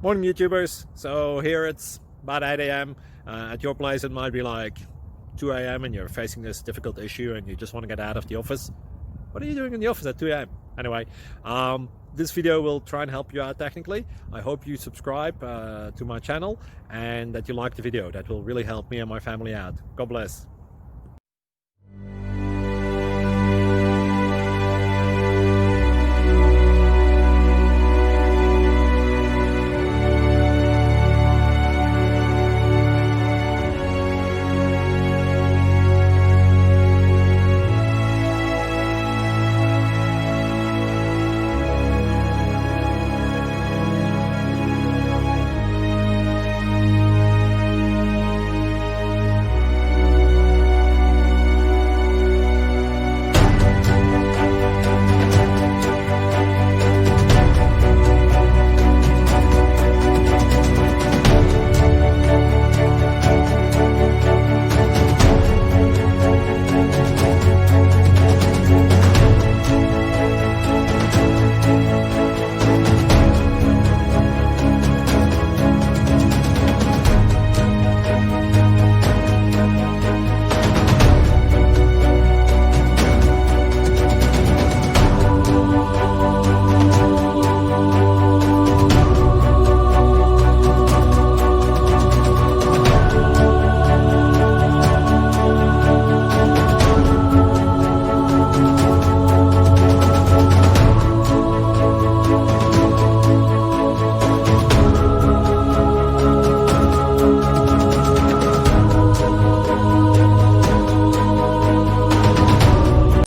Morning YouTubers. So here it's about 8 a.m. At your place it might be like 2 a.m. and you're facing this difficult issue and you just want to get out of the office. What are you doing in the office at 2 a.m.? Anyway, this video will try and help you out technically. I hope you subscribe to my channel and that you like the video. That will really help me and my family out. God bless.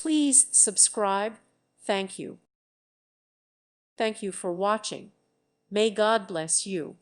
Please subscribe. Thank you. Thank you for watching. May God bless you.